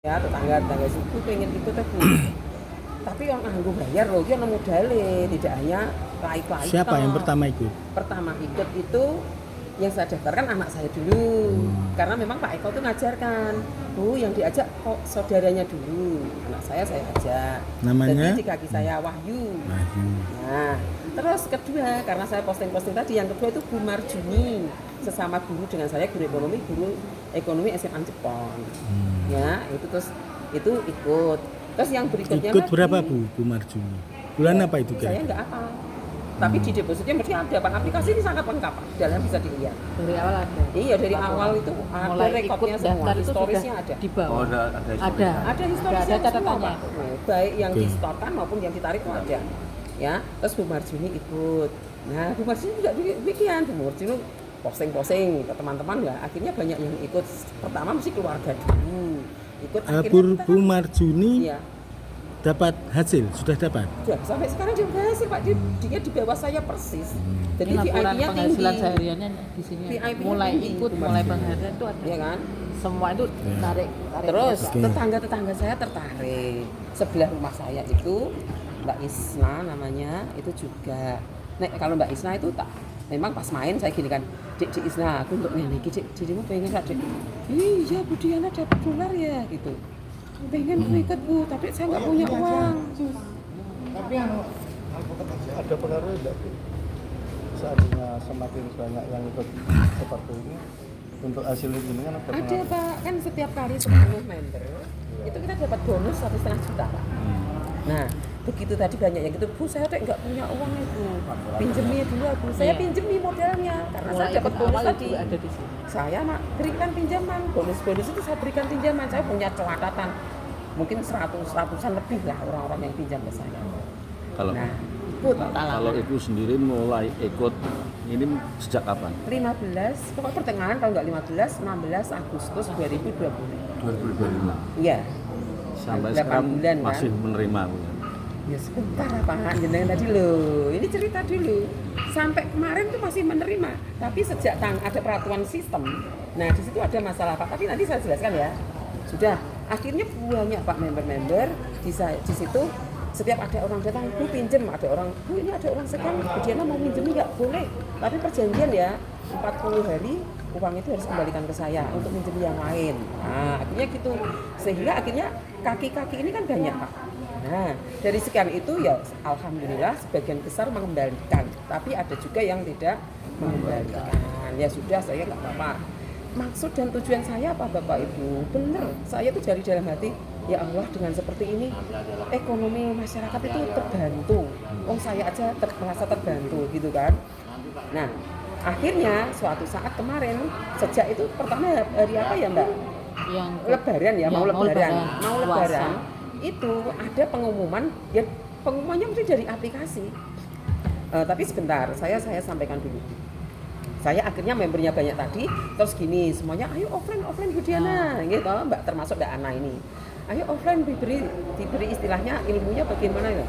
Ya tetangga-tetangga situ pengen ikut aku. Tapi yang nganggo bayar loh, ki ono modale, tidak hanya like-like. Siapa yang pertama ikut? Pertama ikut itu yang saya daftarkan anak saya dulu. Karena memang Pak Eko tuh ngajarkan, Bu yang diajak kok saudaranya dulu. Anak saya ajak. Namanya? Jadi di kaki saya Wahyu. Wahyu. Nah, terus kedua karena saya posting-posting tadi, yang kedua itu Bu Marjuni, sesama guru dengan saya, guru ekonomi SMA Jepang. Ya, itu terus itu ikut. Terus yang berikutnya Ikut lagi, berapa Bu Marjuni? Bulan apa itu saya kira? nggak apa. Tapi di depositnya mesti ada, Pak. Aplikasi ini sangat lengkap, Pak. Dalam bisa dilihat. Dari awal ada. Iya, dari awal itu ada Mulai rekodnya ikut semua, daftar itu historisnya sudah ada. di bawah. Oh, ada Ada. Ada historisnya Ada semua, catatannya. Pak. Baik yang Oke. disetorkan maupun yang ditarik itu ada. Ya, terus Bu Marjuni ikut. Nah, Bu Marjuni juga demikian. Bu Marjuni posting-posting ke teman-teman ya. Akhirnya banyak yang ikut. Pertama mesti keluarga dulu. Ikut akhirnya Bu Marjuni iya. dapat hasil, sudah dapat? Sudah, sampai sekarang dia berhasil, Pak. Dia di bawah saya persis. Jadi Ini laporan VIP-nya penghasilan tinggi. sehariannya di sini. VIP-nya Mulai tinggi, ikut, Bu mulai Marjuni. penghasilan itu ada. Iya kan? Semua itu tarik. Terus Oke. tetangga-tetangga saya tertarik. Sebelah rumah saya itu Mbak Isna namanya, itu juga. Nah, kalau Mbak Isna itu tak memang pas main saya gini kan, Dek Isna, aku untuk nenek, Dek, dirimu pengen nggak, Dek? Iya, Bu Diana dapat dolar ya, gitu. Pengen aku ikut, Bu, tapi saya nggak punya uang. Tapi ada pengaruh enggak Bu? Seandainya semakin banyak yang ikut seperti ini untuk hasil ini kan ada Ada, pengaruh. Pak, kan setiap kali 10 member itu kita dapat bonus 1,5 juta, Pak. Nah, begitu tadi banyak yang gitu, Bu, saya tuh nggak punya uang itu, pinjemnya dulu aku. Saya Iya. pinjemi modalnya karena Mulai saya dapat ikut bonus awal tadi. itu ada di sini. Saya berikan pinjaman, bonus itu saya berikan pinjaman. Saya punya catatan mungkin ratusan lebih lah orang-orang yang pinjam ke saya. Kalau Nah, ikut kalau Ibu sendiri mulai ikut ini sejak kapan? 15, pokoknya pertengahan kalau nggak 16 Agustus 2020. 2025. Iya. Sampai 8 sekarang bulan, kan? masih menerima Bu. Ya sebentar Pak, jenengan tadi loh. Ini cerita dulu. Sampai kemarin tuh masih menerima, tapi sejak ada peraturan sistem. Nah, di situ ada masalah Pak, tapi nanti saya jelaskan ya. Sudah, akhirnya banyak Pak member-member di situ. Setiap ada orang datang, Bu pinjem, ada orang, Bu ini ada orang sekian, Bu Diana mau minjem nggak? Boleh, tapi perjanjian ya, 40 hari uang itu harus kembalikan ke saya untuk minjem yang lain. Nah, akhirnya gitu, sehingga akhirnya kaki-kaki ini kan banyak Pak. Nah, dari sekian itu ya alhamdulillah sebagian besar mengembalikan, tapi ada juga yang tidak mengembalikan. Ya sudah, saya nggak apa-apa. Maksud dan tujuan saya apa Bapak Ibu? Benar, saya tuh dari dalam hati, ya Allah dengan seperti ini ekonomi masyarakat itu terbantu. Saya aja merasa terbantu gitu kan. Nah, akhirnya suatu saat kemarin, sejak itu pertama hari apa ya Mbak? Yang Lebaran ya, mau lebaran. puasa. Itu ada pengumuman, ya pengumumannya mesti dari aplikasi. Tapi sebentar, saya sampaikan dulu. Saya akhirnya membernya banyak tadi, terus gini semuanya, ayo offline Bu Diana, gitu Mbak, termasuk Mbak Ana ini. Ayo offline diberi istilahnya ilmunya bagaimana ya.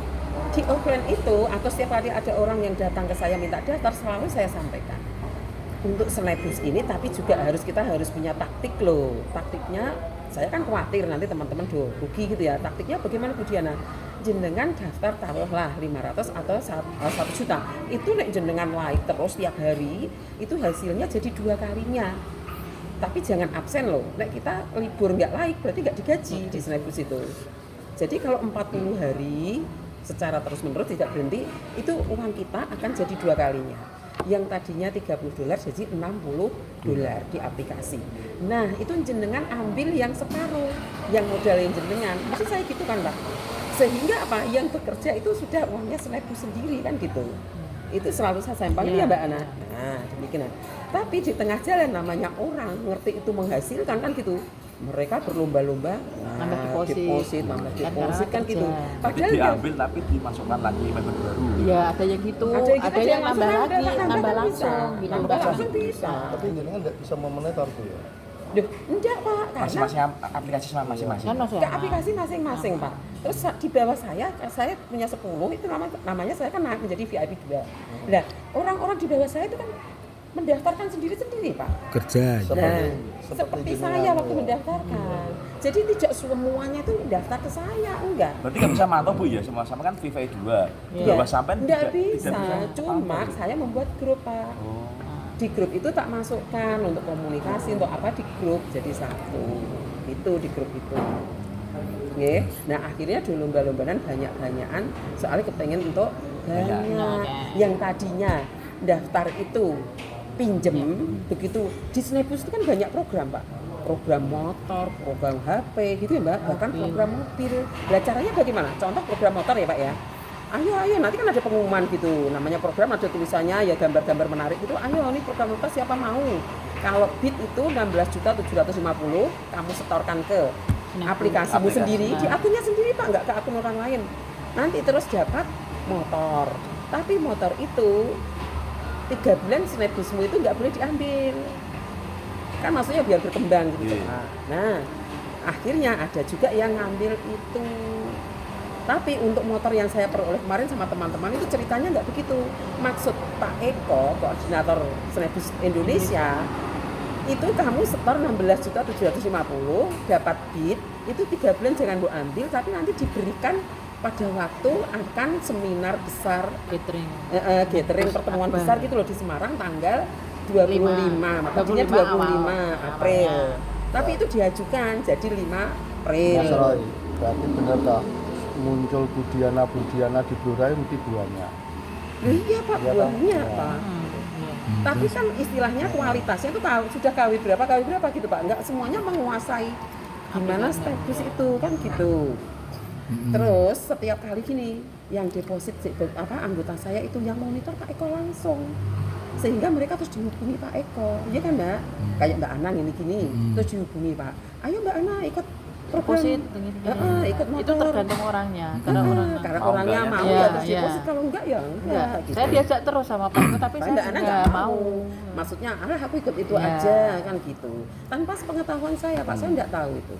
Di offline itu atau setiap kali ada orang yang datang ke saya minta daftar, selalu saya sampaikan. Untuk Snapbus ini tapi juga kita harus punya taktik loh. Taktiknya saya kan khawatir nanti teman-teman rugi gitu ya. Taktiknya bagaimana Bu Diana? Jenengan daftar taruhlah 500 atau 1 juta. Itu nek jenengan like terus tiap hari, itu hasilnya jadi 2 kalinya. Tapi jangan absen loh. Nek kita libur nggak like berarti nggak digaji di Snapbus itu. Jadi kalau 40 hari secara terus-menerus tidak berhenti, itu uang kita akan jadi 2 kalinya. Yang tadinya $30 jadi $60 di aplikasi. Nah, itu jenengan ambil yang separuh, yang modalin jenengan. Maksud saya gitu kan, Pak. Sehingga apa? Yang bekerja itu sudah uangnya Snapbus sendiri kan gitu. Itu selalu saya sampaikan ya Mbak Ana. Nah, demikian. Tapi di tengah jalan namanya orang ngerti itu menghasilkan kan gitu. Mereka berlomba-lomba Nambah deposit. nambah Kan deposit kan karena gitu. kerja. Jadi diambil tapi dimasukkan lagi member baru. Iya, ada yang gitu. Ada yang nambah lagi, nambah langsung. Nambah langsung bisa. Tapi jenengan enggak bisa memonitor Bu ya. Duh, enggak Pak, karena Masing-masing aplikasi masing-masing. Kan masih ke aplikasi masing-masing Pak. Terus di bawah saya punya 10, itu namanya saya kan naik menjadi VIP 2. Nah, orang-orang di bawah saya itu kan mendaftarkan sendiri-sendiri Pak. Kerja. Nah, Seperti seperti jenengan, saya waktu ya. mendaftarkan. Jadi tidak semuanya itu daftar ke saya, enggak. Berarti nggak bisa mantau Bu ya, sama-sama kan FIFA 2. Di Iya. bawah sampean Enggak tidak bisa, cuma pantau. saya membuat grup, Pak. Oh. Di grup itu tak masukkan untuk komunikasi, untuk apa di grup jadi satu. Itu di grup itu. Oke. Nah, akhirnya di lomba-lombaan banyak-banyakan soalnya kepengen untuk banyak. Yang tadinya daftar itu pinjem, begitu di Snapus itu kan banyak program, Pak. Program motor, program HP gitu ya, Mbak. Bahkan program mobil. Lah caranya bagaimana? Contoh program motor ya, Pak ya. Ayo, nanti kan ada pengumuman gitu. Namanya program ada tulisannya ya gambar-gambar menarik gitu. Ayo, ini program motor siapa mau? Kalau bid itu 16.750.000, kamu setorkan ke aplikasimu Aplikasi. sendiri, di akunnya sendiri, Pak, nggak ke akun orang lain. Nanti terus dapat motor. Tapi motor itu 3 bulan Snapbusmu itu nggak boleh diambil. Kan maksudnya biar berkembang gitu. Iya. Nah, akhirnya ada juga yang ngambil itu. Tapi untuk motor yang saya peroleh kemarin sama teman-teman itu ceritanya nggak begitu. Maksud Pak Eko, koordinator Snapbus Indonesia, itu kamu setor 16.750.000, dapat bid, itu 3 bulan jangan mau ambil, tapi nanti diberikan pada waktu akan seminar besar gathering pertemuan besar gitu loh di Semarang tanggal 25, makanya 25 April. Tapi itu diajukan jadi 5 April. Mas Roy, berarti benar toh muncul Budiana di Blora mesti buahnya. Iya Pak, Iya, Pak. buahnya Ya. Pak. Tapi kan istilahnya kualitasnya itu sudah KW berapa gitu Pak. Enggak semuanya menguasai gimana status itu kan gitu. Terus setiap kali gini yang deposit anggota saya itu yang monitor Pak Eko langsung. Sehingga mereka terus dihubungi Pak Eko. Iya kan Mbak? Kayak Mbak Anang ini gini, terus dihubungi Pak. Ayo Mbak Ana ikut program. Deposit, Ikut motor. itu tergantung orangnya. Karena Orangnya mau Iya, ya terus iya. deposit, kalau enggak ya enggak. enggak. Gitu. Saya diajak terus sama Pak Eko, tapi saya Mbak Ana nggak mau. Maksudnya, aku ikut itu Iya. aja kan gitu. Tanpa sepengetahuan saya Pak, saya enggak tahu itu.